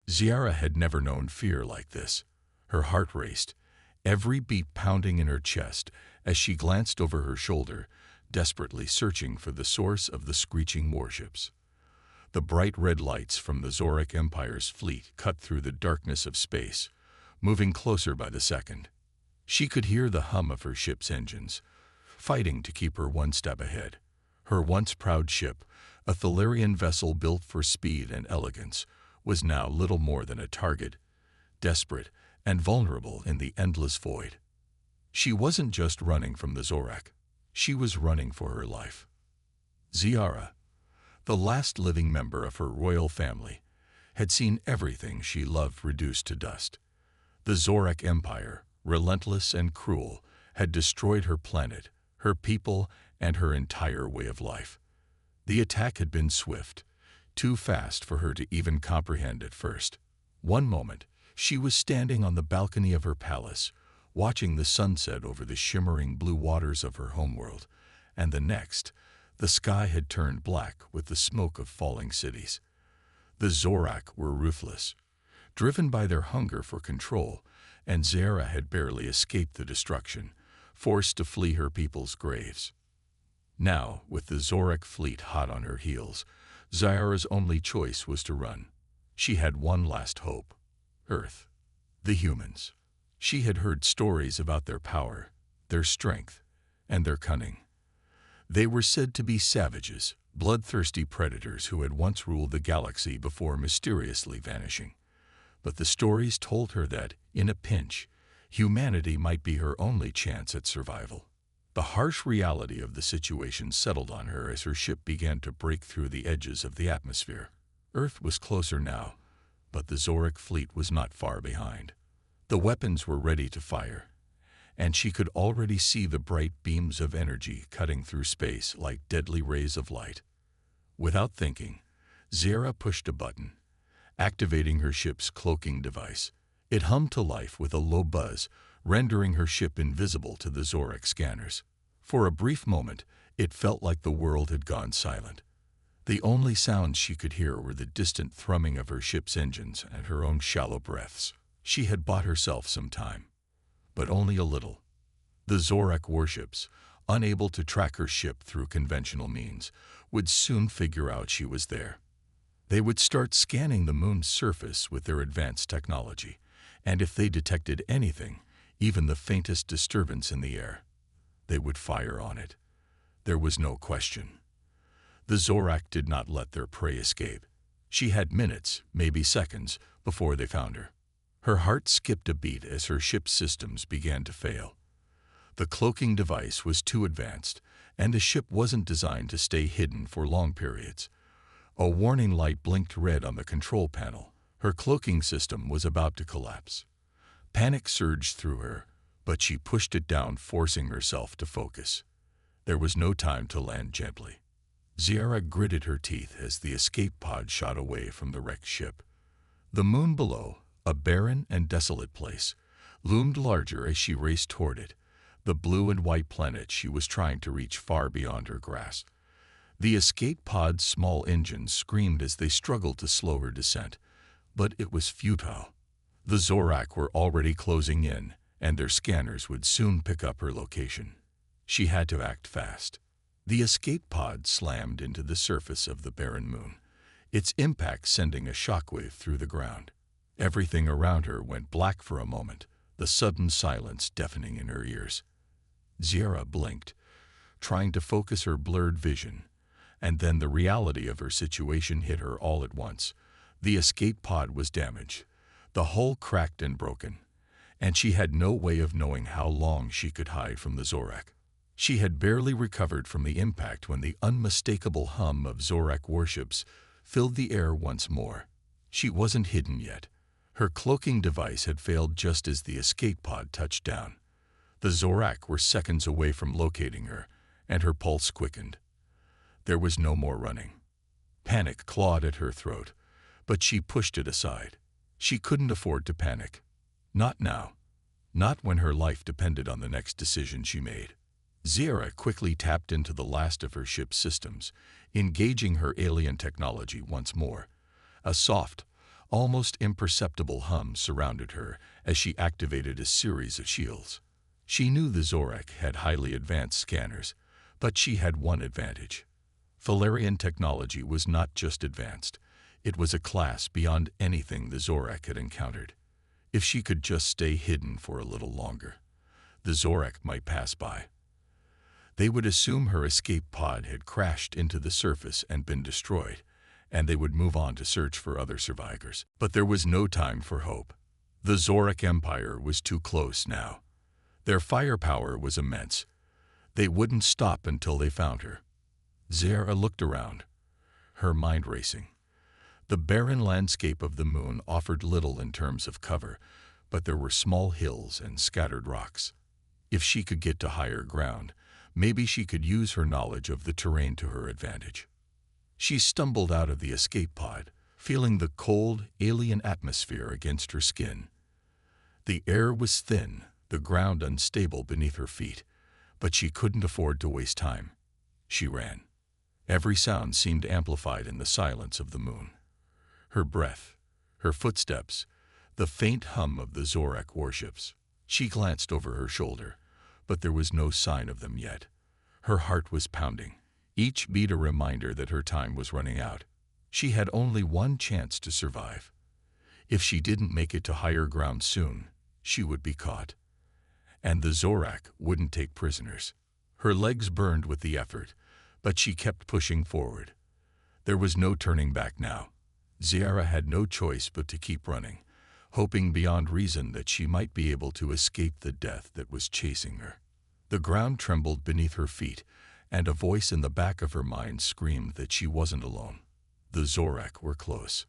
Ziara had never known fear like this. Her heart raced, every beat pounding in her chest as she glanced over her shoulder, desperately searching for the source of the screeching warships. The bright red lights from the Zorak Empire's fleet cut through the darkness of space, moving closer by the second. She could hear the hum of her ship's engines, fighting to keep her one step ahead. Her once proud ship, a Thalarian vessel built for speed and elegance, was now little more than a target, desperate and vulnerable in the endless void. She wasn't just running from the Zorak. She was running for her life. Ziara, the last living member of her royal family, had seen everything she loved reduced to dust. The Zorak Empire, relentless and cruel, had destroyed her planet, her people, and her entire way of life. The attack had been swift, too fast for her to even comprehend at first. One moment, she was standing on the balcony of her palace, watching the sunset over the shimmering blue waters of her homeworld, and the next, the sky had turned black with the smoke of falling cities. The Zorak were ruthless, driven by their hunger for control, and Zara had barely escaped the destruction, forced to flee her people's graves. Now, with the Zorak fleet hot on her heels, Zara's only choice was to run. She had one last hope: Earth. The humans. She had heard stories about their power, their strength, and their cunning. They were said to be savages, bloodthirsty predators who had once ruled the galaxy before mysteriously vanishing. But the stories told her that, in a pinch, humanity might be her only chance at survival. The harsh reality of the situation settled on her as her ship began to break through the edges of the atmosphere. Earth was closer now, but the Zorak fleet was not far behind. The weapons were ready to fire, and she could already see the bright beams of energy cutting through space like deadly rays of light. Without thinking, Zara pushed a button, activating her ship's cloaking device. It hummed to life with a low buzz, rendering her ship invisible to the Zorak scanners. For a brief moment, it felt like the world had gone silent. The only sounds she could hear were the distant thrumming of her ship's engines and her own shallow breaths. She had bought herself some time, but only a little. The Zorak warships, unable to track her ship through conventional means, would soon figure out she was there. They would start scanning the moon's surface with their advanced technology, and if they detected anything, even the faintest disturbance in the air, they would fire on it. There was no question. The Zorak did not let their prey escape. She had minutes, maybe seconds, before they found her. Her heart skipped a beat as her ship's systems began to fail. The cloaking device was too advanced, and the ship wasn't designed to stay hidden for long periods. A warning light blinked red on the control panel. Her cloaking system was about to collapse. Panic surged through her, but she pushed it down, forcing herself to focus. There was no time to land gently. Ziara gritted her teeth as the escape pod shot away from the wrecked ship. The moon below, a barren and desolate place, loomed larger as she raced toward it, the blue and white planet she was trying to reach far beyond her grasp. The escape pod's small engines screamed as they struggled to slow her descent, but it was futile. The Zorak were already closing in, and their scanners would soon pick up her location. She had to act fast. The escape pod slammed into the surface of the barren moon, its impact sending a shockwave through the ground. Everything around her went black for a moment, the sudden silence deafening in her ears. Ziara blinked, trying to focus her blurred vision, and then the reality of her situation hit her all at once. The escape pod was damaged, the hull cracked and broken, and she had no way of knowing how long she could hide from the Zorak. She had barely recovered from the impact when the unmistakable hum of Zorak warships filled the air once more. She wasn't hidden yet. Her cloaking device had failed just as the escape pod touched down. The Zorak were seconds away from locating her, and her pulse quickened. There was no more running. Panic clawed at her throat, but she pushed it aside. She couldn't afford to panic. Not now. Not when her life depended on the next decision she made. Ziara quickly tapped into the last of her ship's systems, engaging her alien technology once more. A soft, Almost imperceptible hums surrounded her as she activated a series of shields. She knew the Zorak had highly advanced scanners, but she had one advantage. Valerian technology was not just advanced, it was a class beyond anything the Zorak had encountered. If she could just stay hidden for a little longer, the Zorak might pass by. They would assume her escape pod had crashed into the surface and been destroyed, and they would move on to search for other survivors. But there was no time for hope. The Zorak Empire was too close now. Their firepower was immense. They wouldn't stop until they found her. Zara looked around, her mind racing. The barren landscape of the moon offered little in terms of cover, but there were small hills and scattered rocks. If she could get to higher ground, maybe she could use her knowledge of the terrain to her advantage. She stumbled out of the escape pod, feeling the cold, alien atmosphere against her skin. The air was thin, the ground unstable beneath her feet, but she couldn't afford to waste time. She ran. Every sound seemed amplified in the silence of the moon. Her breath, her footsteps, the faint hum of the Zorak warships. She glanced over her shoulder, but there was no sign of them yet. Her heart was pounding, each beat a reminder that her time was running out. She had only one chance to survive. If she didn't make it to higher ground soon, she would be caught. And the Zorak wouldn't take prisoners. Her legs burned with the effort, but she kept pushing forward. There was no turning back now. Zara had no choice but to keep running, hoping beyond reason that she might be able to escape the death that was chasing her. The ground trembled beneath her feet, and a voice in the back of her mind screamed that she wasn't alone. The Zorak were close.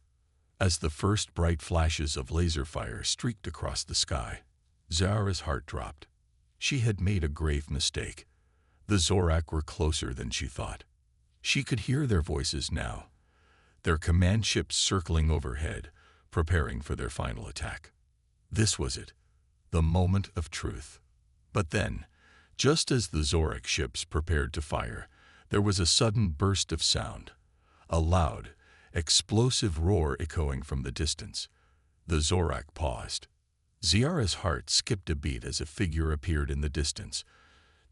As the first bright flashes of laser fire streaked across the sky, Zara's heart dropped. She had made a grave mistake. The Zorak were closer than she thought. She could hear their voices now, their command ships circling overhead, preparing for their final attack. This was it, the moment of truth. But then, just as the Zorak ships prepared to fire, there was a sudden burst of sound, a loud, explosive roar echoing from the distance. The Zorak paused. Ziara's heart skipped a beat as a figure appeared in the distance,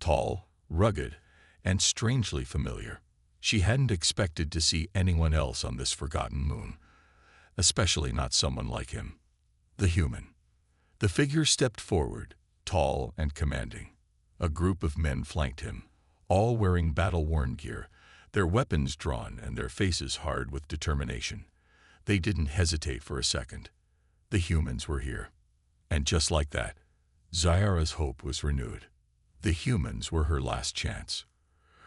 tall, rugged, and strangely familiar. She hadn't expected to see anyone else on this forgotten moon, especially not someone like him. The human. The figure stepped forward, tall and commanding. A group of men flanked him, all wearing battle-worn gear, their weapons drawn and their faces hard with determination. They didn't hesitate for a second. The humans were here. And just like that, Zara's hope was renewed. The humans were her last chance.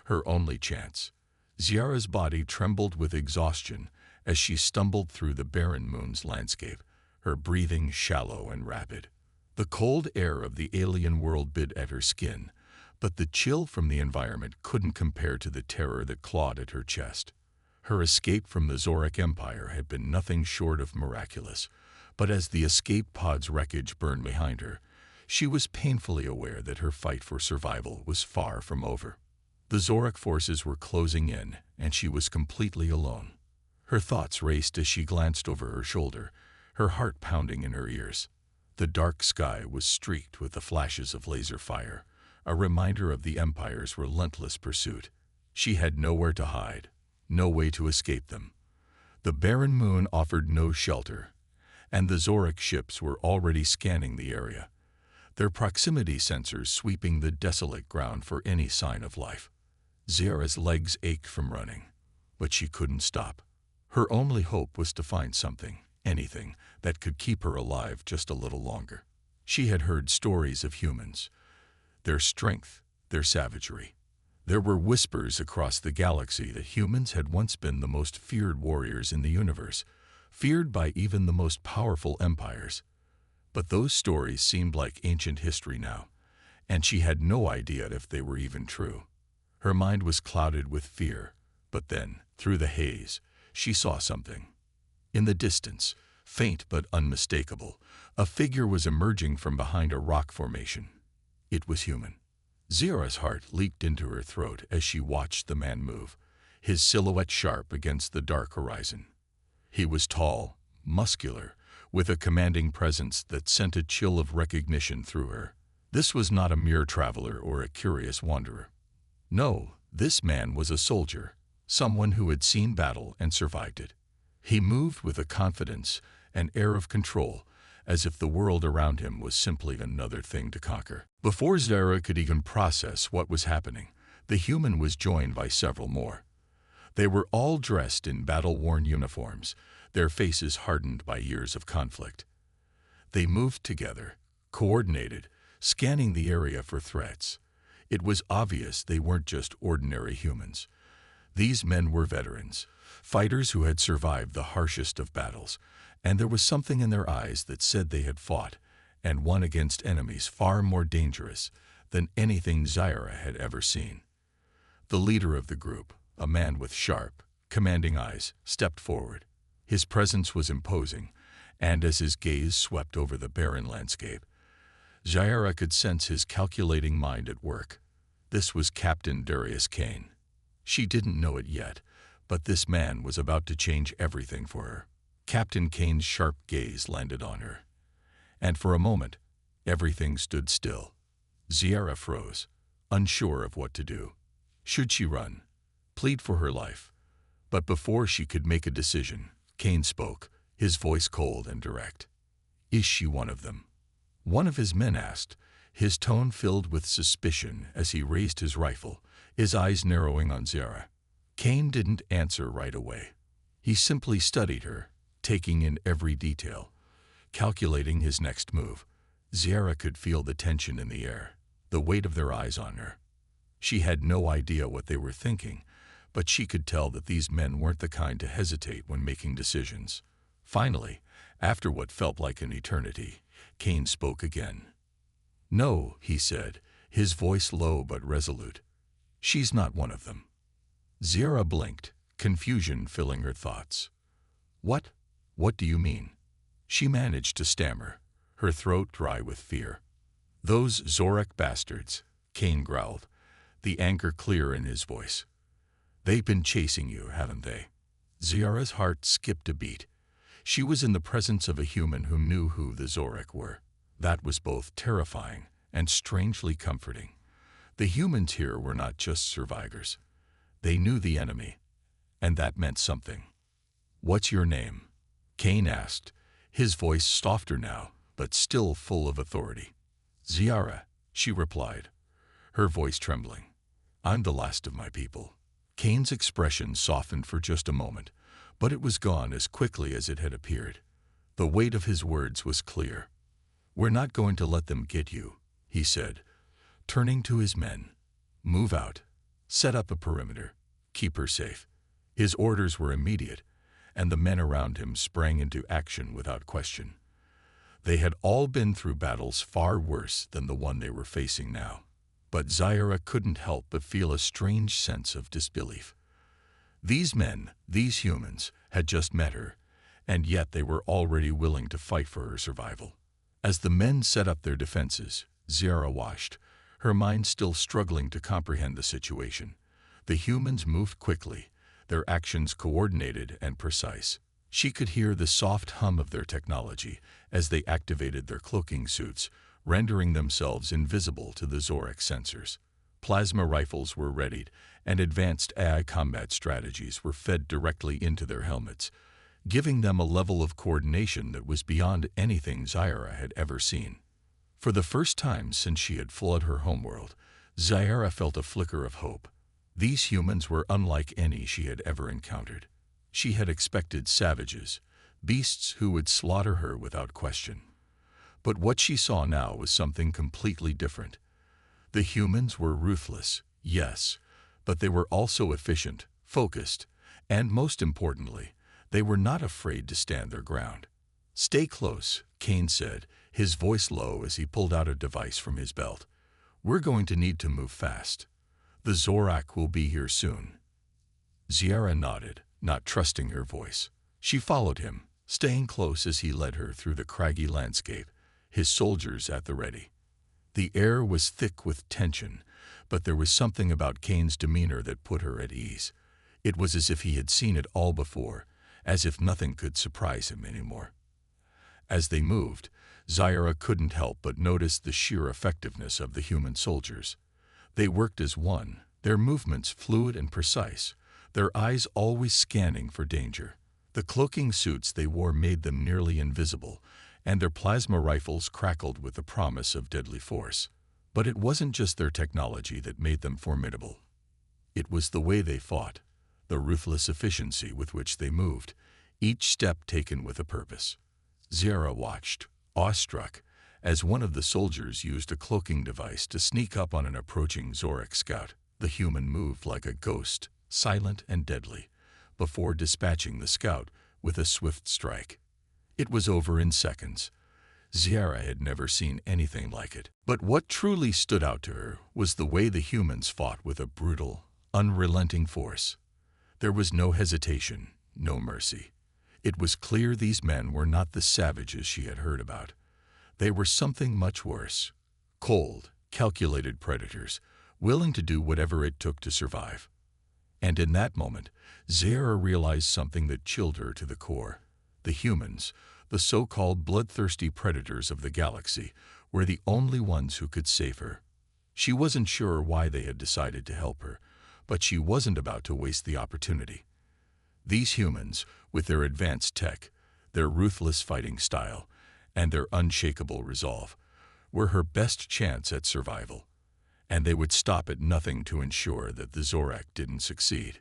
Her only chance. Zara's body trembled with exhaustion as she stumbled through the barren moon's landscape, her breathing shallow and rapid. The cold air of the alien world bit at her skin, but the chill from the environment couldn't compare to the terror that clawed at her chest. Her escape from the Zorak Empire had been nothing short of miraculous, but as the escape pod's wreckage burned behind her, she was painfully aware that her fight for survival was far from over. The Zorak forces were closing in, and she was completely alone. Her thoughts raced as she glanced over her shoulder, her heart pounding in her ears. The dark sky was streaked with the flashes of laser fire, a reminder of the Empire's relentless pursuit. She had nowhere to hide, no way to escape them. The barren moon offered no shelter, and the Zorak ships were already scanning the area, their proximity sensors sweeping the desolate ground for any sign of life. Zara's legs ached from running, but she couldn't stop. Her only hope was to find something, anything, that could keep her alive just a little longer. She had heard stories of humans, their strength, their savagery. There were whispers across the galaxy that humans had once been the most feared warriors in the universe, feared by even the most powerful empires. But those stories seemed like ancient history now, and she had no idea if they were even true. Her mind was clouded with fear, but then, through the haze, she saw something. In the distance, faint but unmistakable, a figure was emerging from behind a rock formation. It was human. Zara's heart leaped into her throat as she watched the man move, his silhouette sharp against the dark horizon. He was tall, muscular, with a commanding presence that sent a chill of recognition through her. This was not a mere traveler or a curious wanderer. No, this man was a soldier, someone who had seen battle and survived it. He moved with a confidence, an air of control, as if the world around him was simply another thing to conquer. Before Zara could even process what was happening, the human was joined by several more. They were all dressed in battle-worn uniforms, their faces hardened by years of conflict. They moved together, coordinated, scanning the area for threats. It was obvious they weren't just ordinary humans. These men were veterans, fighters who had survived the harshest of battles, and there was something in their eyes that said they had fought and won against enemies far more dangerous than anything Zara had ever seen. The leader of the group, a man with sharp, commanding eyes, stepped forward. His presence was imposing, and as his gaze swept over the barren landscape, Zara could sense his calculating mind at work. This was Captain Darius Kane. She didn't know it yet, but this man was about to change everything for her. Captain Kane's sharp gaze landed on her, and for a moment, everything stood still. Zara froze, unsure of what to do. Should she run, plead for her life? But before she could make a decision, Kane spoke, his voice cold and direct. "Is she one of them?" One of his men asked, his tone filled with suspicion as he raised his rifle, his eyes narrowing on Zara. Kane didn't answer right away. He simply studied her, taking in every detail, calculating his next move. Zara could feel the tension in the air, the weight of their eyes on her. She had no idea what they were thinking, but she could tell that these men weren't the kind to hesitate when making decisions. Finally, after what felt like an eternity, Kane spoke again. "No," he said, his voice low but resolute. "She's not one of them." Zara blinked, confusion filling her thoughts. What? What do you mean?" She managed to stammer, her throat dry with fear. "Those Zorak bastards," Kane growled, the anger clear in his voice. "They've been chasing you, haven't they?" Zara's heart skipped a beat. She was in the presence of a human who knew who the Zorak were. That was both terrifying and strangely comforting. The humans here were not just survivors. They knew the enemy, and that meant something. "What's your name?" Kane asked, his voice softer now, but still full of authority. "Zara," she replied, her voice trembling. "I'm the last of my people." Kane's expression softened for just a moment, but it was gone as quickly as it had appeared. The weight of his words was clear. "We're not going to let them get you," he said, turning to his men. "Move out. Set up a perimeter. Keep her safe." His orders were immediate, and the men around him sprang into action without question. They had all been through battles far worse than the one they were facing now. But Zara couldn't help but feel a strange sense of disbelief. These men, these humans, had just met her, and yet they were already willing to fight for her survival. As the men set up their defenses, Zara watched, her mind still struggling to comprehend the situation. The humans moved quickly, their actions coordinated and precise. She could hear the soft hum of their technology as they activated their cloaking suits, rendering themselves invisible to the Zorak sensors. Plasma rifles were readied, and advanced AI combat strategies were fed directly into their helmets, giving them a level of coordination that was beyond anything Zara had ever seen. For the first time since she had fled her homeworld, Zara felt a flicker of hope. These humans were unlike any she had ever encountered. She had expected savages, beasts who would slaughter her without question. But what she saw now was something completely different. The humans were ruthless, yes, but they were also efficient, focused, and most importantly, they were not afraid to stand their ground. "Stay close," Kane said, his voice low as he pulled out a device from his belt. "We're going to need to move fast. The Zorak will be here soon." Zara nodded, not trusting her voice. She followed him, staying close as he led her through the craggy landscape, his soldiers at the ready. The air was thick with tension, but there was something about Kane's demeanor that put her at ease. It was as if he had seen it all before, as if nothing could surprise him anymore. As they moved, Zyra couldn't help but notice the sheer effectiveness of the human soldiers. They worked as one, their movements fluid and precise, their eyes always scanning for danger. The cloaking suits they wore made them nearly invisible, and their plasma rifles crackled with the promise of deadly force. But it wasn't just their technology that made them formidable. It was the way they fought, the ruthless efficiency with which they moved, each step taken with a purpose. Zyra watched, awestruck, as one of the soldiers used a cloaking device to sneak up on an approaching Zorak scout. The human moved like a ghost, silent and deadly, before dispatching the scout with a swift strike. It was over in seconds. Zyra had never seen anything like it. But what truly stood out to her was the way the humans fought with a brutal, unrelenting force. There was no hesitation, no mercy. It was clear these men were not the savages she had heard about. They were something much worse. Cold, calculated predators, willing to do whatever it took to survive. And in that moment, Zyra realized something that chilled her to the core. The humans, the so-called bloodthirsty predators of the galaxy, were the only ones who could save her. She wasn't sure why they had decided to help her, but she wasn't about to waste the opportunity. These humans, with their advanced tech, their ruthless fighting style, and their unshakable resolve, were her best chance at survival, and they would stop at nothing to ensure that the Zorak didn't succeed.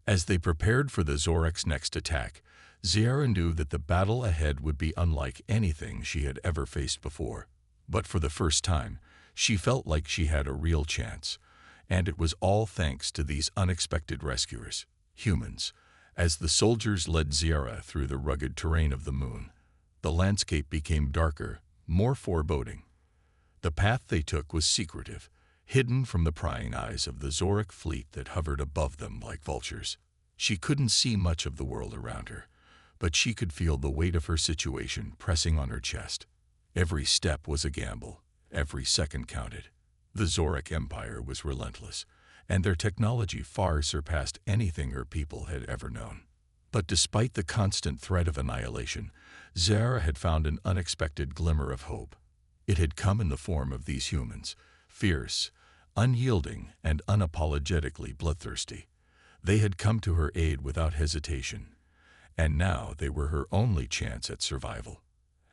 As they prepared for the Zorak's next attack, Zyra knew that the battle ahead would be unlike anything she had ever faced before. But for the first time, she felt like she had a real chance, and it was all thanks to these unexpected rescuers, humans. As the soldiers led Zyra through the rugged terrain of the moon, the landscape became darker, more foreboding. The path they took was secretive, hidden from the prying eyes of the Zorak fleet that hovered above them like vultures. She couldn't see much of the world around her, but she could feel the weight of her situation pressing on her chest. Every step was a gamble, every second counted. The Zorak Empire was relentless, and their technology far surpassed anything her people had ever known. But despite the constant threat of annihilation, Zyra had found an unexpected glimmer of hope. It had come in the form of these humans, fierce, unyielding, and unapologetically bloodthirsty. They had come to her aid without hesitation, and now they were her only chance at survival.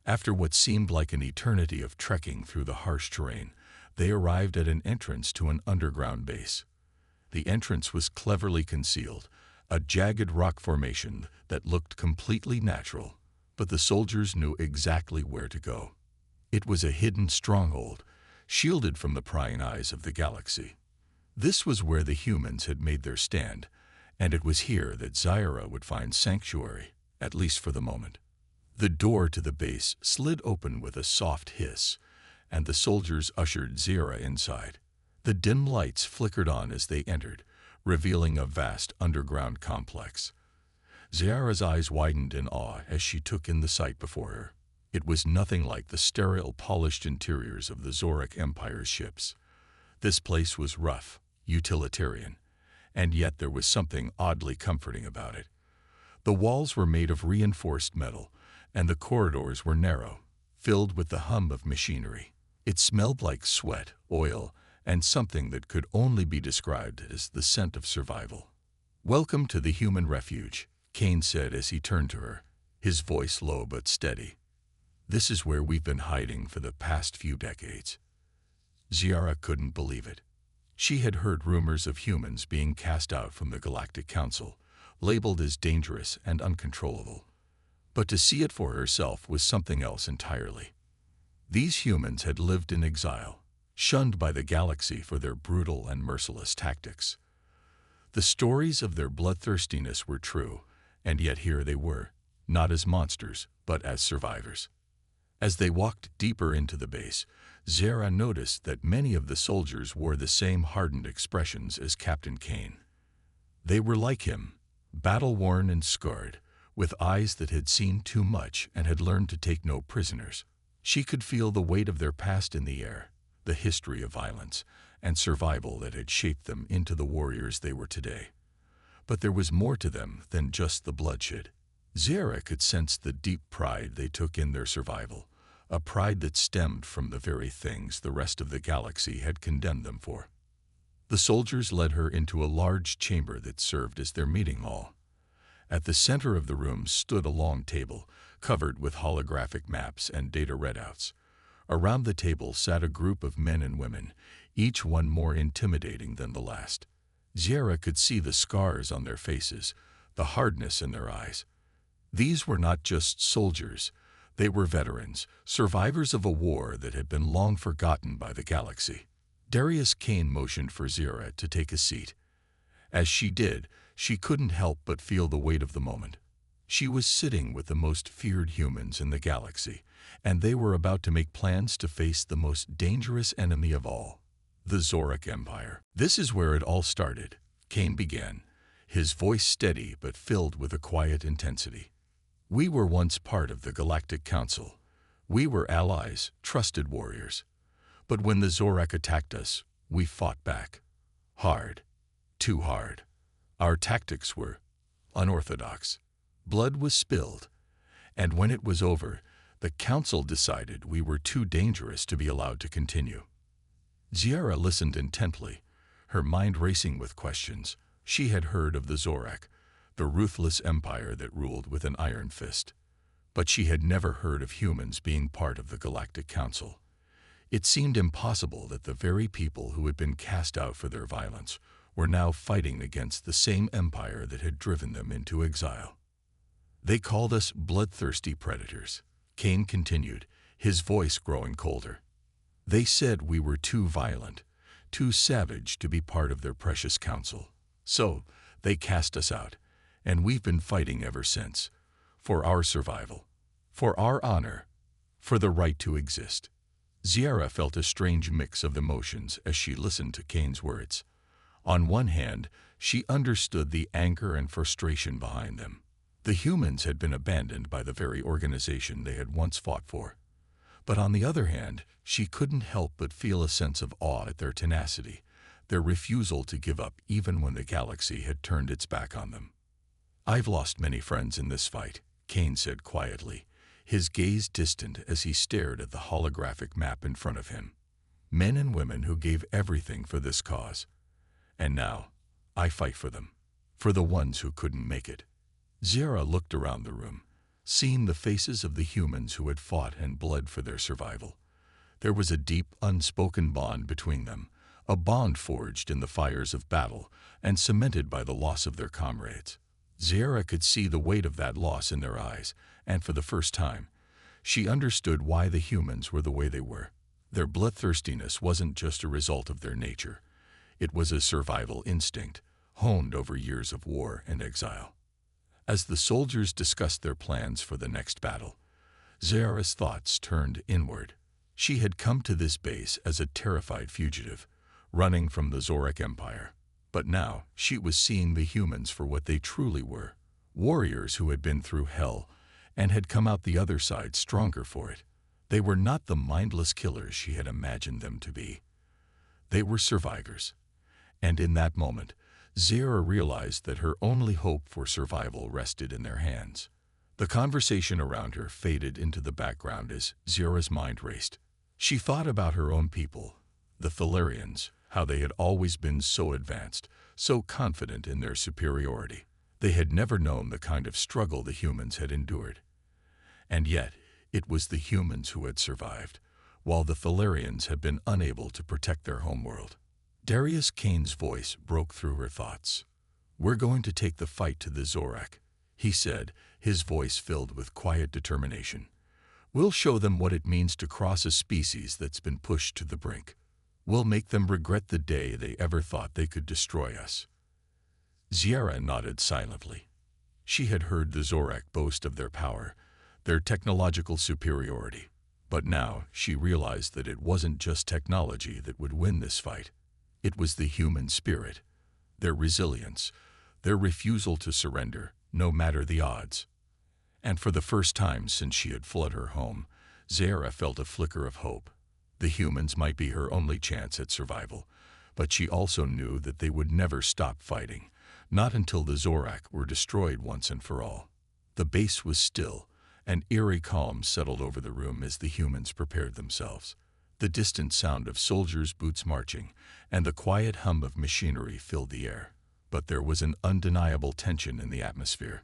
After what seemed like an eternity of trekking through the harsh terrain, they arrived at an entrance to an underground base. The entrance was cleverly concealed, a jagged rock formation that looked completely natural, but the soldiers knew exactly where to go. It was a hidden stronghold, shielded from the prying eyes of the galaxy. This was where the humans had made their stand, and it was here that Zyra would find sanctuary, at least for the moment. The door to the base slid open with a soft hiss, and the soldiers ushered Zyra inside. The dim lights flickered on as they entered, revealing a vast underground complex. Zyra's eyes widened in awe as she took in the sight before her. It was nothing like the sterile, polished interiors of the Zorak Empire's ships. This place was rough, utilitarian, and yet there was something oddly comforting about it. The walls were made of reinforced metal, and the corridors were narrow, filled with the hum of machinery. It smelled like sweat, oil, and something that could only be described as the scent of survival. "Welcome to the human refuge," Kane said as he turned to her, his voice low but steady. "This is where we've been hiding for the past few decades." Zyra couldn't believe it. She had heard rumors of humans being cast out from the Galactic Council, labeled as dangerous and uncontrollable. But to see it for herself was something else entirely. These humans had lived in exile, shunned by the galaxy for their brutal and merciless tactics. The stories of their bloodthirstiness were true, and yet here they were, not as monsters, but as survivors. As they walked deeper into the base, Zyra noticed that many of the soldiers wore the same hardened expressions as Captain Kane. They were like him, battle-worn and scarred, with eyes that had seen too much and had learned to take no prisoners. She could feel the weight of their past in the air, the history of violence and survival that had shaped them into the warriors they were today. But there was more to them than just the bloodshed. Zira could sense the deep pride they took in their survival, a pride that stemmed from the very things the rest of the galaxy had condemned them for. The soldiers led her into a large chamber that served as their meeting hall. At the center of the room stood a long table, covered with holographic maps and data readouts. Around the table sat a group of men and women, each one more intimidating than the last. Zira could see the scars on their faces, the hardness in their eyes. These were not just soldiers. They were veterans, survivors of a war that had been long forgotten by the galaxy. Darius Kane motioned for Zira to take a seat. As she did, she couldn't help but feel the weight of the moment. She was sitting with the most feared humans in the galaxy, and they were about to make plans to face the most dangerous enemy of all, the Zorak Empire. "This is where it all started," Kane began, his voice steady but filled with a quiet intensity. "We were once part of the Galactic Council. We were allies, trusted warriors. But when the Zorak attacked us, we fought back. Hard. Too hard. Our tactics were unorthodox. Blood was spilled. And when it was over, the Council decided we were too dangerous to be allowed to continue." Zira listened intently, her mind racing with questions. She had heard of the Zorak, the ruthless empire that ruled with an iron fist. But she had never heard of humans being part of the Galactic Council. It seemed impossible that the very people who had been cast out for their violence were now fighting against the same empire that had driven them into exile. "They called us bloodthirsty predators," Kane continued, his voice growing colder. "They said we were too violent, too savage to be part of their precious council. So they cast us out, and we've been fighting ever since, for our survival, for our honor, for the right to exist." Zira felt a strange mix of emotions as she listened to Kane's words. On one hand, she understood the anger and frustration behind them. The humans had been abandoned by the very organization they had once fought for. But on the other hand, she couldn't help but feel a sense of awe at their tenacity, their refusal to give up even when the galaxy had turned its back on them. "I've lost many friends in this fight," Kane said quietly, his gaze distant as he stared at the holographic map in front of him. "Men and women who gave everything for this cause. And now, I fight for them, for the ones who couldn't make it." Zira looked around the room, seeing the faces of the humans who had fought and bled for their survival. There was a deep, unspoken bond between them, a bond forged in the fires of battle and cemented by the loss of their comrades. Zira could see the weight of that loss in their eyes, and for the first time, she understood why the humans were the way they were. Their bloodthirstiness wasn't just a result of their nature. It was a survival instinct, honed over years of war and exile. As the soldiers discussed their plans for the next battle, Zira's thoughts turned inward. She had come to this base as a terrified fugitive, running from the Zorak Empire. But now she was seeing the humans for what they truly were, warriors who had been through hell and had come out the other side stronger for it. They were not the mindless killers she had imagined them to be. They were survivors. And in that moment, Zira realized that her only hope for survival rested in their hands. The conversation around her faded into the background as Zira's mind raced. She thought about her own people, the Thalarians, how they had always been so advanced, so confident in their superiority. They had never known the kind of struggle the humans had endured. And yet, it was the humans who had survived, while the Thalarians had been unable to protect their homeworld. Darius Kane's voice broke through her thoughts. "We're going to take the fight to the Zorak," he said, his voice filled with quiet determination. "We'll show them what it means to cross a species that's been pushed to the brink. We'll make them regret the day they ever thought they could destroy us." Zira nodded silently. She had heard the Zorak boast of their power, their technological superiority. But now she realized that it wasn't just technology that would win this fight. It was the human spirit, their resilience, their refusal to surrender, no matter the odds. And for the first time since she had fled her home, Zira felt a flicker of hope. The humans might be her only chance at survival, but she also knew that they would never stop fighting, Not until the Zorak were destroyed once and for all. The base was still. An eerie calm settled over the room as the humans prepared themselves. The distant sound of soldiers' boots marching and the quiet hum of machinery filled the air. But there was an undeniable tension in the atmosphere.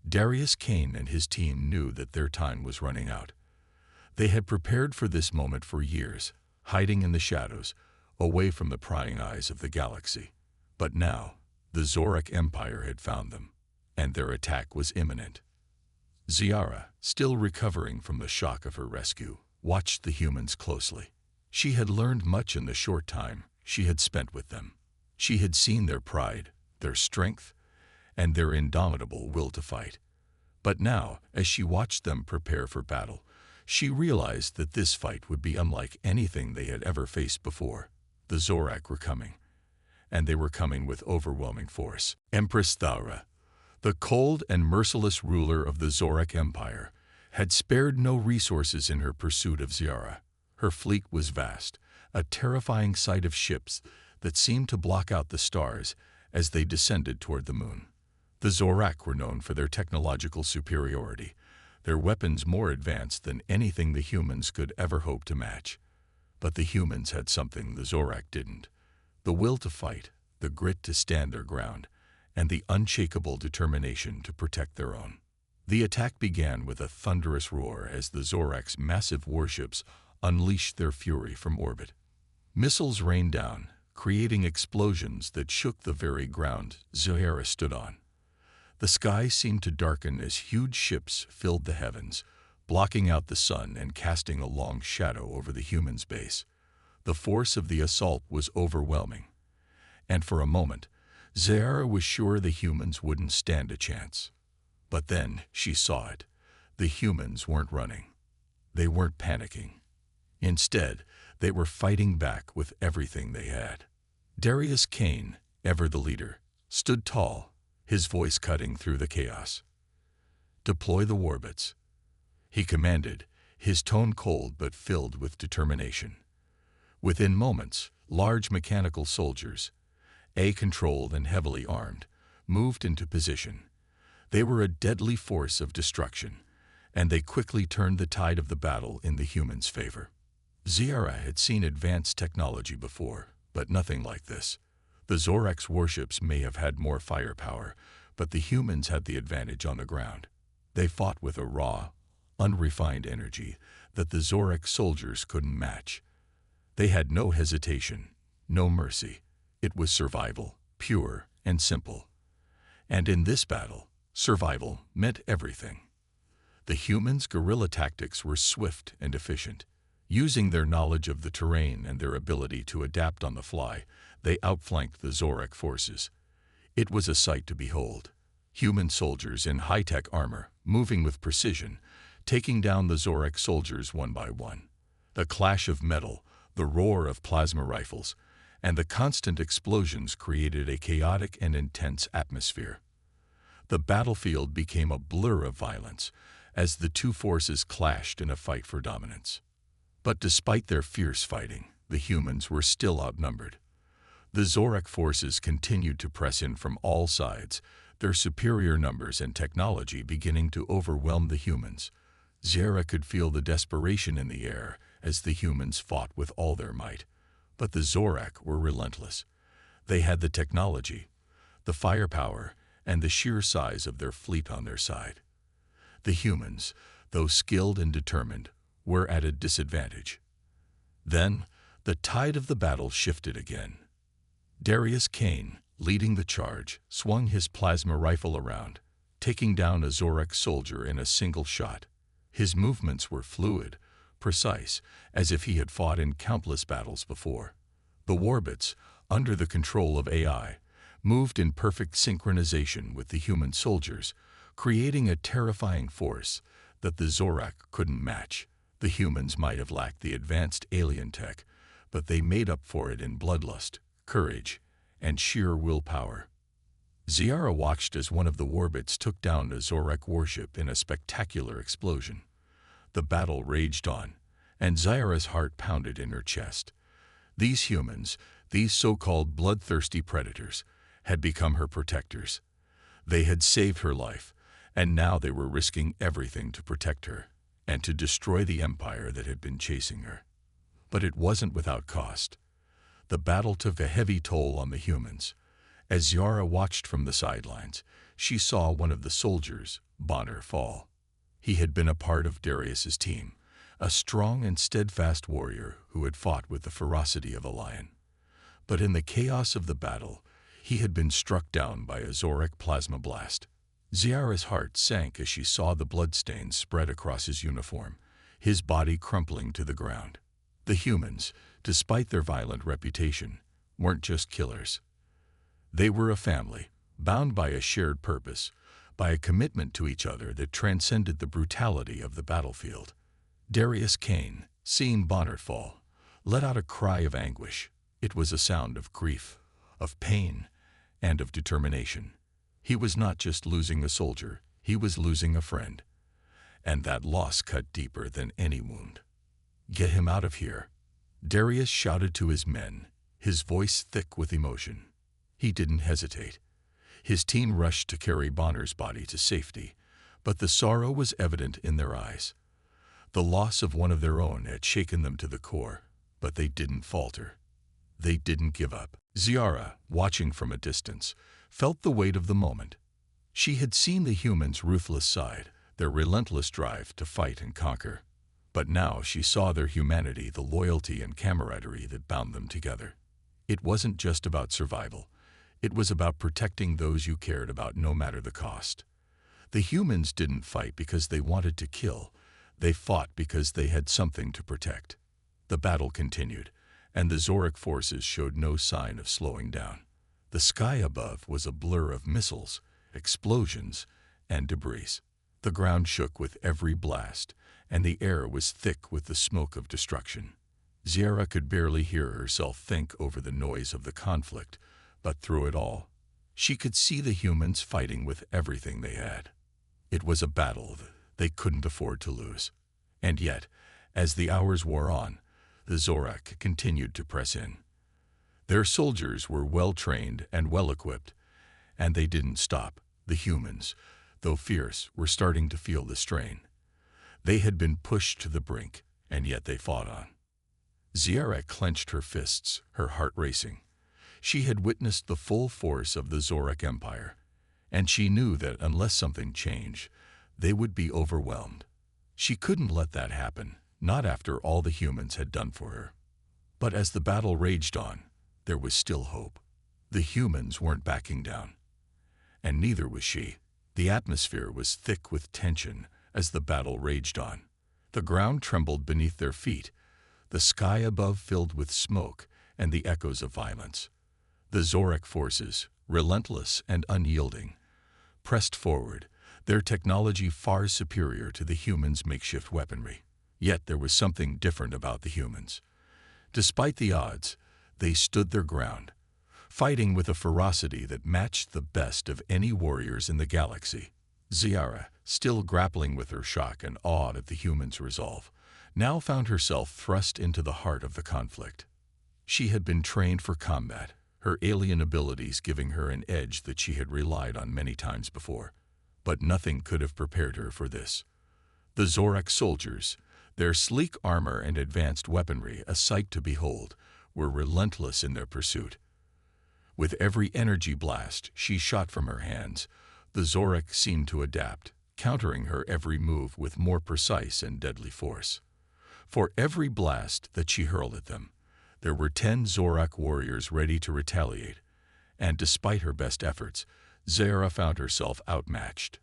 Darius Kane and his team knew that their time was running out. They had prepared for this moment for years, hiding in the shadows, away from the prying eyes of the galaxy. But now, the Zorak Empire had found them, and their attack was imminent. Ziara, still recovering from the shock of her rescue, watched the humans closely. She had learned much in the short time she had spent with them. She had seen their pride, their strength, and their indomitable will to fight. But now, as she watched them prepare for battle, she realized that this fight would be unlike anything they had ever faced before. The Zorak were coming, and they were coming with overwhelming force. Empress Thaura, the cold and merciless ruler of the Zorak Empire, had spared no resources in her pursuit of Ziara. Her fleet was vast, a terrifying sight of ships that seemed to block out the stars as they descended toward the moon. The Zorak were known for their technological superiority, their weapons more advanced than anything the humans could ever hope to match. But the humans had something the Zorak didn't: the will to fight, the grit to stand their ground, and the unshakable determination to protect their own. The attack began with a thunderous roar as the Zorak's massive warships unleashed their fury from orbit. Missiles rained down, creating explosions that shook the very ground Ziara stood on. The sky seemed to darken as huge ships filled the heavens, blocking out the sun and casting a long shadow over the humans' base. The force of the assault was overwhelming, and for a moment, Ziara was sure the humans wouldn't stand a chance. But then she saw it. The humans weren't running. They weren't panicking. Instead, they were fighting back with everything they had. Darius Kane, ever the leader, stood tall, his voice cutting through the chaos. "Deploy the warbits," he commanded, his tone cold but filled with determination. Within moments, large mechanical soldiers, A-controlled and heavily armed, moved into position. They were a deadly force of destruction, and they quickly turned the tide of the battle in the humans' favor. Ziara had seen advanced technology before, but nothing like this. The Zorak's warships may have had more firepower, but the humans had the advantage on the ground. They fought with a raw, unrefined energy that the Zorak soldiers couldn't match. They had no hesitation, no mercy. It was survival, pure and simple. And in this battle, survival meant everything. The humans' guerrilla tactics were swift and efficient. Using their knowledge of the terrain and their ability to adapt on the fly, they outflanked the Zorak forces. It was a sight to behold. Human soldiers in high-tech armor, moving with precision, taking down the Zorak soldiers one by one. The clash of metal, the roar of plasma rifles, and the constant explosions created a chaotic and intense atmosphere. The battlefield became a blur of violence as the two forces clashed in a fight for dominance. But despite their fierce fighting, the humans were still outnumbered. The Zorak forces continued to press in from all sides, their superior numbers and technology beginning to overwhelm the humans. Ziara could feel the desperation in the air as the humans fought with all their might. But the Zorak were relentless. They had the technology, the firepower, and the sheer size of their fleet on their side. The humans, though skilled and determined, were at a disadvantage. Then, the tide of the battle shifted again. Darius Kane, leading the charge, swung his plasma rifle around, taking down a Zorak soldier in a single shot. His movements were fluid, precise, as if he had fought in countless battles before. The warbits, under the control of AI, moved in perfect synchronization with the human soldiers, creating a terrifying force that the Zorak couldn't match. The humans might have lacked the advanced alien tech, but they made up for it in bloodlust, courage, and sheer willpower. Ziara watched as one of the warbits took down a Zorak warship in a spectacular explosion. The battle raged on, and Ziara's heart pounded in her chest. These humans, these so-called bloodthirsty predators, had become her protectors. They had saved her life, and now they were risking everything to protect her and to destroy the empire that had been chasing her. But it wasn't without cost. The battle took a heavy toll on the humans. As Yara watched from the sidelines, she saw one of the soldiers, Bonner, fall. He had been a part of Darius's team, a strong and steadfast warrior who had fought with the ferocity of a lion. But in the chaos of the battle, he had been struck down by a Zorak plasma blast. Ziara's heart sank as she saw the bloodstains spread across his uniform, his body crumpling to the ground. The humans, despite their violent reputation, weren't just killers. They were a family, bound by a shared purpose, by a commitment to each other that transcended the brutality of the battlefield. Darius Kane, seeing Bonner fall, let out a cry of anguish. It was a sound of grief, of pain, and of determination. He was not just losing a soldier, he was losing a friend. And that loss cut deeper than any wound. "Get him out of here," Darius shouted to his men, his voice thick with emotion. He didn't hesitate. His team rushed to carry Bonner's body to safety, but the sorrow was evident in their eyes. The loss of one of their own had shaken them to the core, but they didn't falter. They didn't give up. Ziara, watching from a distance, felt the weight of the moment. She had seen the humans' ruthless side, their relentless drive to fight and conquer. But now she saw their humanity, the loyalty and camaraderie that bound them together. It wasn't just about survival. It was about protecting those you cared about no matter the cost. The humans didn't fight because they wanted to kill. They fought because they had something to protect. The battle continued, and the Zorak forces showed no sign of slowing down. The sky above was a blur of missiles, explosions, and debris. The ground shook with every blast, and the air was thick with the smoke of destruction. Ziara could barely hear herself think over the noise of the conflict, but through it all, she could see the humans fighting with everything they had. It was a battle they couldn't afford to lose. And yet, as the hours wore on, the Zorak continued to press in. Their soldiers were well-trained and well-equipped, and they didn't stop. The humans, though fierce, were starting to feel the strain. They had been pushed to the brink, and yet they fought on. Ziara clenched her fists, her heart racing. She had witnessed the full force of the Zorak Empire, and she knew that unless something changed, they would be overwhelmed. She couldn't let that happen, not after all the humans had done for her. But as the battle raged on, there was still hope. The humans weren't backing down. And neither was she. The atmosphere was thick with tension as the battle raged on. The ground trembled beneath their feet, the sky above filled with smoke and the echoes of violence. The Zorak forces, relentless and unyielding, pressed forward, their technology far superior to the humans' makeshift weaponry. Yet there was something different about the humans. Despite the odds, they stood their ground, fighting with a ferocity that matched the best of any warriors in the galaxy. Ziara, still grappling with her shock and awe at the humans' resolve, now found herself thrust into the heart of the conflict. She had been trained for combat, her alien abilities giving her an edge that she had relied on many times before. But nothing could have prepared her for this. The Zorak soldiers, their sleek armor and advanced weaponry a sight to behold, were relentless in their pursuit. With every energy blast she shot from her hands, the Zorak seemed to adapt, countering her every move with more precise and deadly force. For every blast that she hurled at them, there were 10 Zorak warriors ready to retaliate, and despite her best efforts, Ziara found herself outmatched.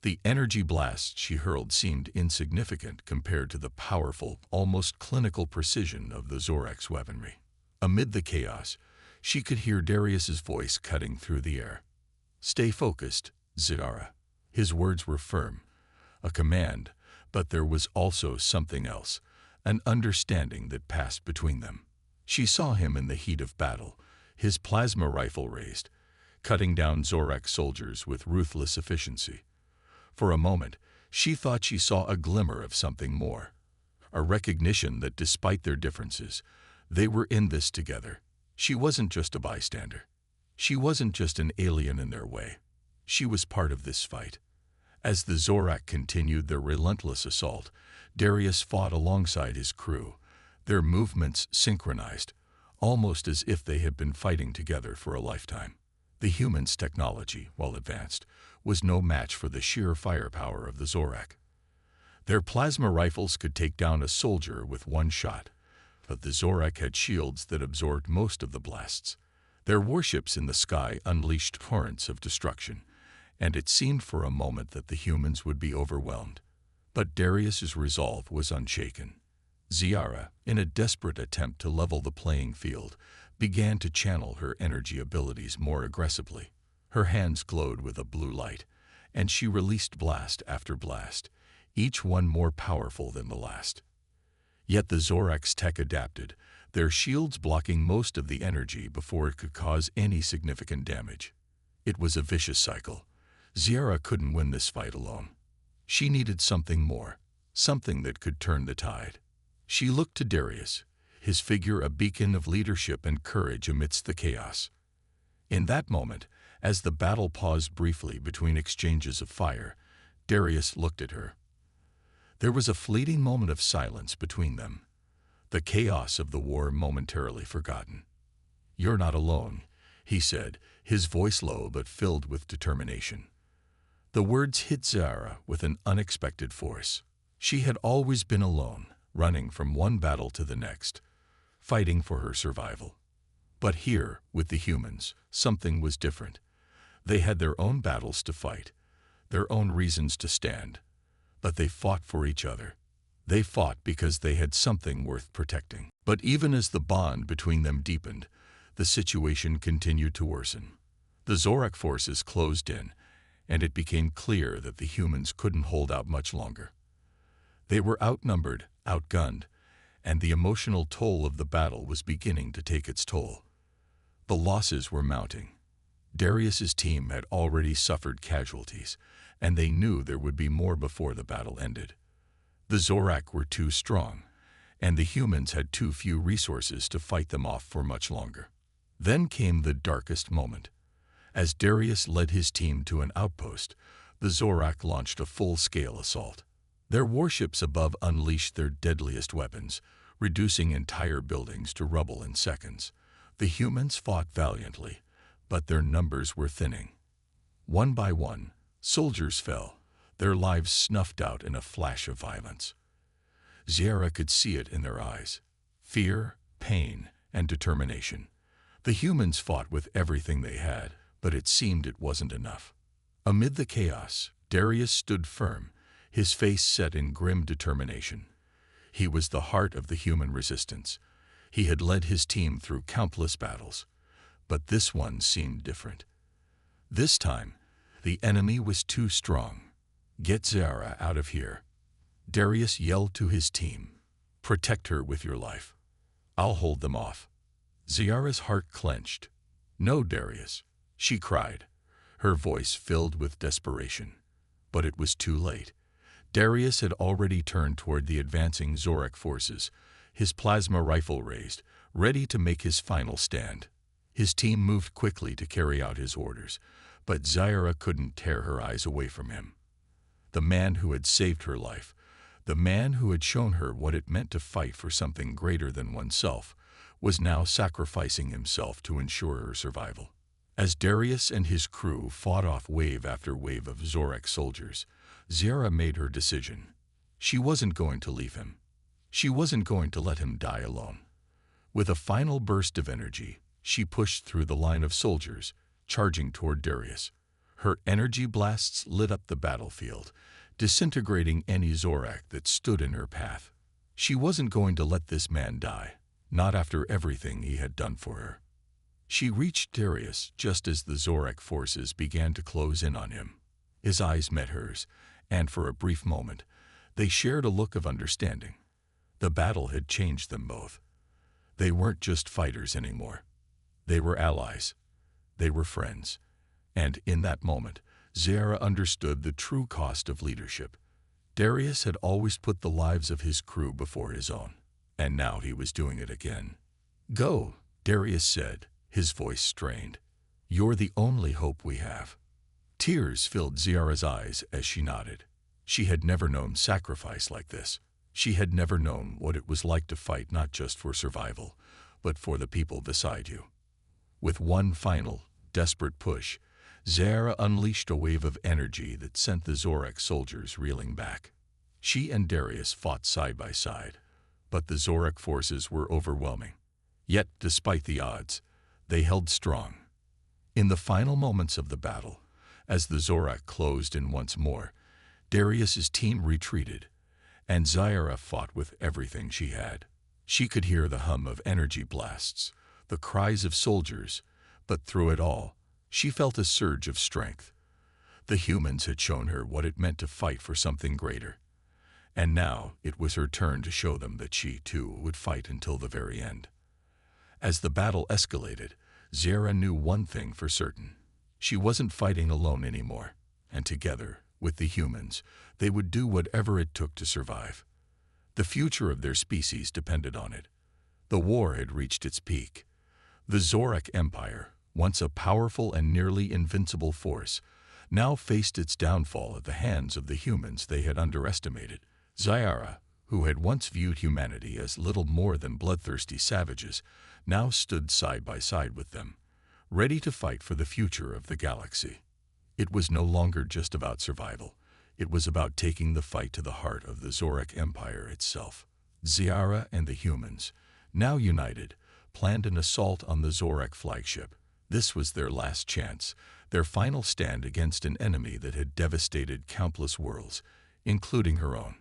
The energy blasts she hurled seemed insignificant compared to the powerful, almost clinical precision of the Zorak's weaponry. Amid the chaos, she could hear Darius's voice cutting through the air. "Stay focused, Ziara." His words were firm, a command, but there was also something else, an understanding that passed between them. She saw him in the heat of battle, his plasma rifle raised, cutting down Zorak soldiers with ruthless efficiency. For a moment, she thought she saw a glimmer of something more, a recognition that despite their differences, they were in this together. She wasn't just a bystander. She wasn't just an alien in their way. She was part of this fight. As the Zorak continued their relentless assault, Darius fought alongside his crew, their movements synchronized, almost as if they had been fighting together for a lifetime. The humans' technology, while advanced, was no match for the sheer firepower of the Zorak. Their plasma rifles could take down a soldier with one shot, but the Zorak had shields that absorbed most of the blasts. Their warships in the sky unleashed torrents of destruction, and it seemed for a moment that the humans would be overwhelmed. But Darius's resolve was unshaken. Ziara, in a desperate attempt to level the playing field, began to channel her energy abilities more aggressively. Her hands glowed with a blue light, and she released blast after blast, each one more powerful than the last. Yet the Zorak's tech adapted, their shields blocking most of the energy before it could cause any significant damage. It was a vicious cycle. Ziara couldn't win this fight alone. She needed something more, something that could turn the tide. She looked to Darius, his figure a beacon of leadership and courage amidst the chaos. In that moment, as the battle paused briefly between exchanges of fire, Darius looked at her. There was a fleeting moment of silence between them, the chaos of the war momentarily forgotten. "You're not alone," he said, his voice low but filled with determination. The words hit Zara with an unexpected force. She had always been alone, running from one battle to the next, fighting for her survival. But here, with the humans, something was different. They had their own battles to fight, their own reasons to stand, but they fought for each other. They fought because they had something worth protecting. But even as the bond between them deepened, the situation continued to worsen. The Zorak forces closed in, and it became clear that the humans couldn't hold out much longer. They were outnumbered, outgunned, and the emotional toll of the battle was beginning to take its toll. The losses were mounting. Darius's team had already suffered casualties, and they knew there would be more before the battle ended. The Zorak were too strong, and the humans had too few resources to fight them off for much longer. Then came the darkest moment. As Darius led his team to an outpost, the Zorak launched a full-scale assault. Their warships above unleashed their deadliest weapons, reducing entire buildings to rubble in seconds. The humans fought valiantly, but their numbers were thinning. One by one, soldiers fell, their lives snuffed out in a flash of violence. Ziara could see it in their eyes. Fear, pain, and determination. The humans fought with everything they had, but it seemed it wasn't enough. Amid the chaos, Darius stood firm, his face set in grim determination. He was the heart of the human resistance. He had led his team through countless battles, but this one seemed different. This time, the enemy was too strong. "Get Zara out of here," Darius yelled to his team. "Protect her with your life. I'll hold them off." Zara's heart clenched. "No, Darius," she cried, her voice filled with desperation. But it was too late. Darius had already turned toward the advancing Zorak forces, his plasma rifle raised, ready to make his final stand. His team moved quickly to carry out his orders, but Zara couldn't tear her eyes away from him. The man who had saved her life, the man who had shown her what it meant to fight for something greater than oneself, was now sacrificing himself to ensure her survival. As Darius and his crew fought off wave after wave of Zorak soldiers, Zara made her decision. She wasn't going to leave him. She wasn't going to let him die alone. With a final burst of energy, she pushed through the line of soldiers, charging toward Darius. Her energy blasts lit up the battlefield, disintegrating any Zorak that stood in her path. She wasn't going to let this man die, not after everything he had done for her. She reached Darius just as the Zorak forces began to close in on him. His eyes met hers, and for a brief moment, they shared a look of understanding. The battle had changed them both. They weren't just fighters anymore. They were allies. They were friends. And in that moment, Zara understood the true cost of leadership. Darius had always put the lives of his crew before his own, and now he was doing it again. "Go," Darius said, his voice strained. You're the only hope we have." Tears filled Ziara's eyes as she nodded. She had never known sacrifice like this. She had never known what it was like to fight not just for survival, but for the people beside you. With one final, desperate push, Ziara unleashed a wave of energy that sent the Zorak soldiers reeling back. She and Darius fought side by side, but the Zorak forces were overwhelming. Yet, despite the odds, they held strong. In the final moments of the battle, as the Zorak closed in once more, Darius's team retreated, and Ziara fought with everything she had. She could hear the hum of energy blasts, the cries of soldiers, but through it all, she felt a surge of strength. The humans had shown her what it meant to fight for something greater, and now it was her turn to show them that she, too, would fight until the very end. As the battle escalated, Ziara knew one thing for certain. She wasn't fighting alone anymore, and together, with the humans, they would do whatever it took to survive. The future of their species depended on it. The war had reached its peak. The Zorak Empire, once a powerful and nearly invincible force, now faced its downfall at the hands of the humans they had underestimated. Ziara, who had once viewed humanity as little more than bloodthirsty savages, now stood side by side with them, ready to fight for the future of the galaxy. It was no longer just about survival. It was about taking the fight to the heart of the Zorak Empire itself. Ziara and the humans, now united, planned an assault on the Zorak flagship. This was their last chance, their final stand against an enemy that had devastated countless worlds, including her own.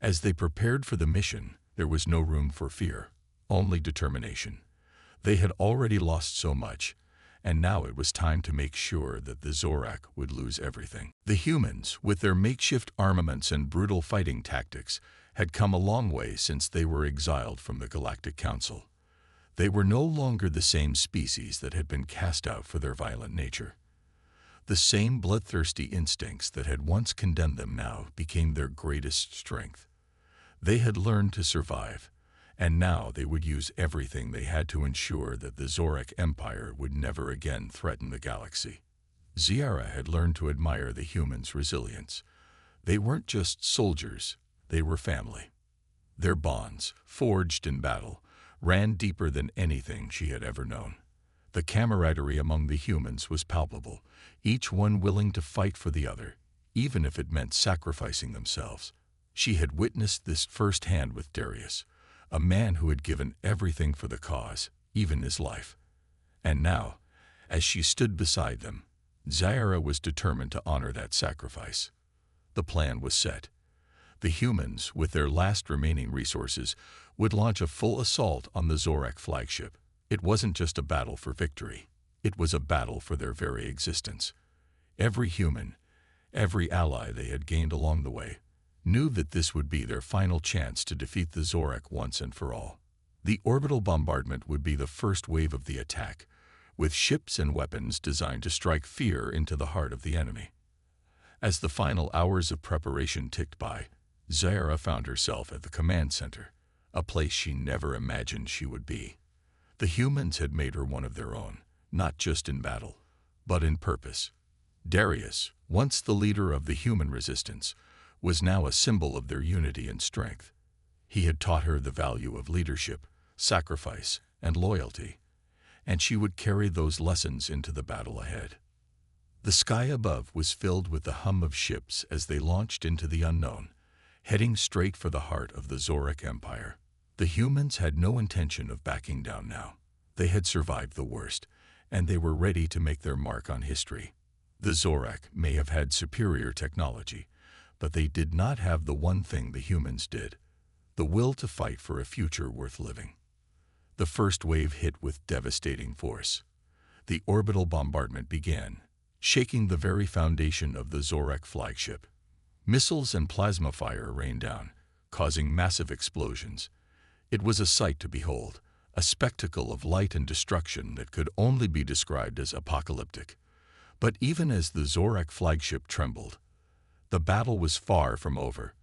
As they prepared for the mission, there was no room for fear, only determination. They had already lost so much, and now it was time to make sure that the Zorak would lose everything. The humans, with their makeshift armaments and brutal fighting tactics, had come a long way since they were exiled from the Galactic Council. They were no longer the same species that had been cast out for their violent nature. The same bloodthirsty instincts that had once condemned them now became their greatest strength. They had learned to survive, and now they would use everything they had to ensure that the Zorak Empire would never again threaten the galaxy. Ziara had learned to admire the humans' resilience. They weren't just soldiers, they were family. Their bonds, forged in battle, ran deeper than anything she had ever known. The camaraderie among the humans was palpable, each one willing to fight for the other, even if it meant sacrificing themselves. She had witnessed this firsthand with Darius, a man who had given everything for the cause, even his life. And now, as she stood beside them, Ziara was determined to honor that sacrifice. The plan was set. The humans, with their last remaining resources, would launch a full assault on the Zorak flagship. It wasn't just a battle for victory. It was a battle for their very existence. Every human, every ally they had gained along the way, knew that this would be their final chance to defeat the Zorak once and for all. The orbital bombardment would be the first wave of the attack, with ships and weapons designed to strike fear into the heart of the enemy. As the final hours of preparation ticked by, Ziara found herself at the command center, a place she never imagined she would be. The humans had made her one of their own, not just in battle, but in purpose. Darius, once the leader of the human resistance, was now a symbol of their unity and strength. He had taught her the value of leadership, sacrifice, and loyalty, and she would carry those lessons into the battle ahead. The sky above was filled with the hum of ships as they launched into the unknown, heading straight for the heart of the Zorak Empire. The humans had no intention of backing down now. They had survived the worst, and they were ready to make their mark on history. The Zorak may have had superior technology, but they did not have the one thing the humans did: the will to fight for a future worth living. The first wave hit with devastating force. The orbital bombardment began, shaking the very foundation of the Zorak flagship. Missiles and plasma fire rained down, causing massive explosions. It was a sight to behold, a spectacle of light and destruction that could only be described as apocalyptic. But even as the Zorak flagship trembled, the battle was far from over.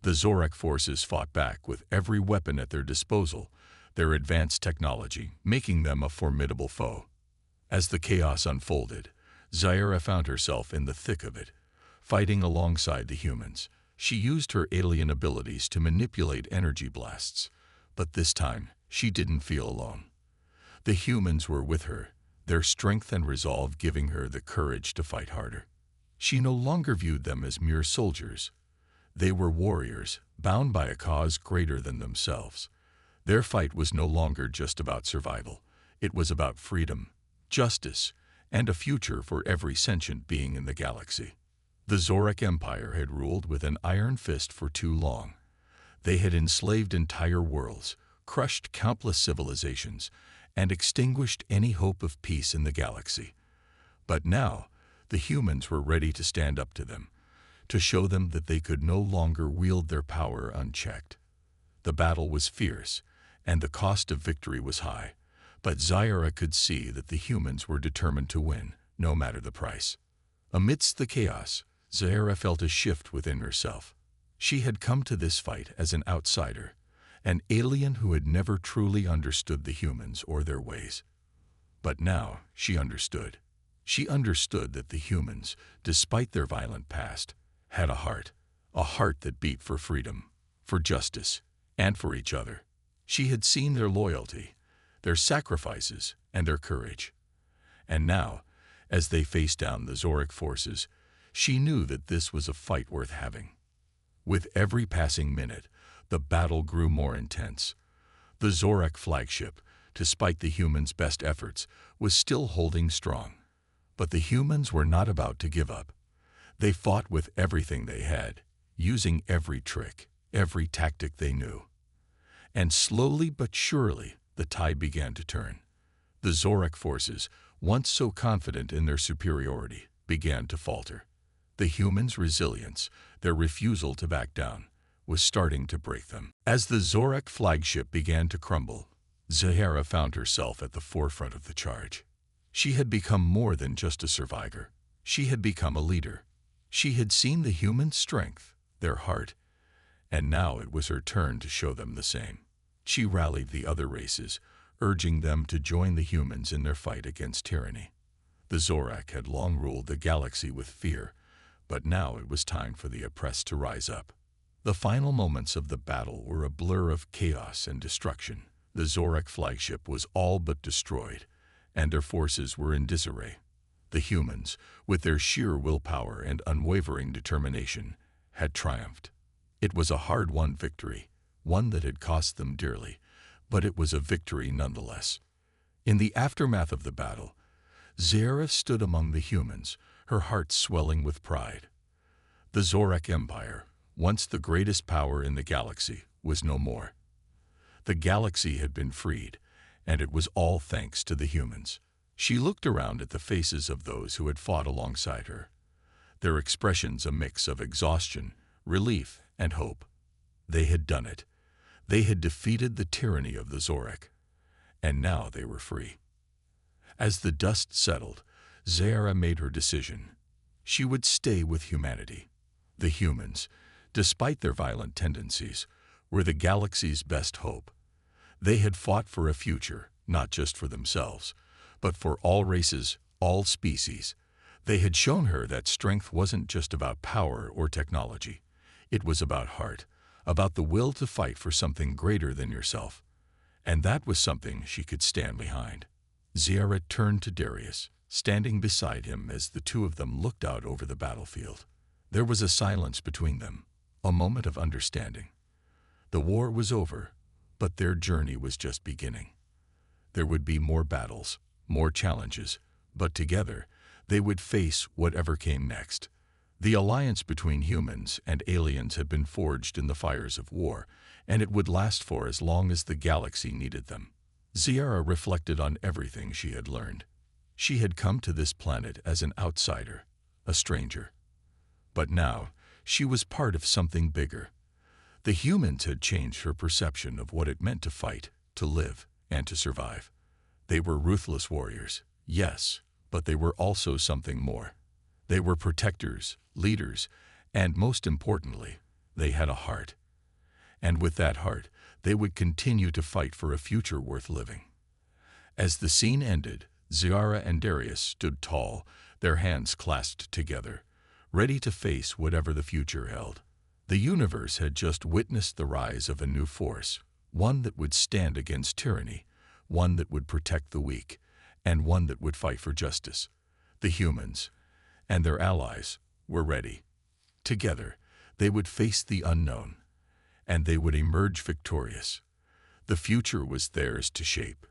The Zorak forces fought back with every weapon at their disposal, their advanced technology making them a formidable foe. As the chaos unfolded, Zaira found herself in the thick of it, fighting alongside the humans. She used her alien abilities to manipulate energy blasts, but this time she didn't feel alone. The humans were with her, their strength and resolve giving her the courage to fight harder. She no longer viewed them as mere soldiers. They were warriors, bound by a cause greater than themselves. Their fight was no longer just about survival. It was about freedom, justice, and a future for every sentient being in the galaxy. The Zorak Empire had ruled with an iron fist for too long. They had enslaved entire worlds, crushed countless civilizations, and extinguished any hope of peace in the galaxy. But now, the humans were ready to stand up to them, to show them that they could no longer wield their power unchecked. The battle was fierce, and the cost of victory was high, but Zaira could see that the humans were determined to win, no matter the price. Amidst the chaos, Zaira felt a shift within herself. She had come to this fight as an outsider, an alien who had never truly understood the humans or their ways. But now she understood. She understood that the humans, despite their violent past, had a heart that beat for freedom, for justice, and for each other. She had seen their loyalty, their sacrifices, and their courage. And now, as they faced down the Zorak forces, she knew that this was a fight worth having. With every passing minute, the battle grew more intense. The Zorak flagship, despite the humans' best efforts, was still holding strong. But the humans were not about to give up. They fought with everything they had, using every trick, every tactic they knew. And slowly but surely, the tide began to turn. The Zorak forces, once so confident in their superiority, began to falter. The humans' resilience, their refusal to back down, was starting to break them. As the Zorak flagship began to crumble, Zaira found herself at the forefront of the charge. She had become more than just a survivor. She had become a leader. She had seen the humans' strength, their heart, and now it was her turn to show them the same. She rallied the other races, urging them to join the humans in their fight against tyranny. The Zorak had long ruled the galaxy with fear, but now it was time for the oppressed to rise up. The final moments of the battle were a blur of chaos and destruction. The Zorak flagship was all but destroyed, and their forces were in disarray. The humans, with their sheer willpower and unwavering determination, had triumphed. It was a hard-won victory, one that had cost them dearly, but it was a victory nonetheless. In the aftermath of the battle, Zaira stood among the humans, her heart swelling with pride. The Zorak Empire, once the greatest power in the galaxy, was no more. The galaxy had been freed, and it was all thanks to the humans. She looked around at the faces of those who had fought alongside her, their expressions a mix of exhaustion, relief, and hope. They had done it. They had defeated the tyranny of the Zorak, and now they were free. As the dust settled, Zaira made her decision. She would stay with humanity. The humans, despite their violent tendencies, were the galaxy's best hope. They had fought for a future, not just for themselves, but for all races, all species. They had shown her that strength wasn't just about power or technology. It was about heart, about the will to fight for something greater than yourself. And that was something she could stand behind. Zaira turned to Darius, standing beside him as the two of them looked out over the battlefield. There was a silence between them, a moment of understanding. The war was over, but their journey was just beginning. There would be more battles, more challenges, but together they would face whatever came next. The alliance between humans and aliens had been forged in the fires of war, and it would last for as long as the galaxy needed them. Zaira reflected on everything she had learned. She had come to this planet as an outsider, a stranger. But now, she was part of something bigger. The humans had changed her perception of what it meant to fight, to live, and to survive. They were ruthless warriors, yes, but they were also something more. They were protectors, leaders, and most importantly, they had a heart. And with that heart, they would continue to fight for a future worth living. As the scene ended, Ziara and Darius stood tall, their hands clasped together, ready to face whatever the future held. The universe had just witnessed the rise of a new force, one that would stand against tyranny, one that would protect the weak, and one that would fight for justice. The humans and their allies were ready. Together, they would face the unknown, and they would emerge victorious. The future was theirs to shape.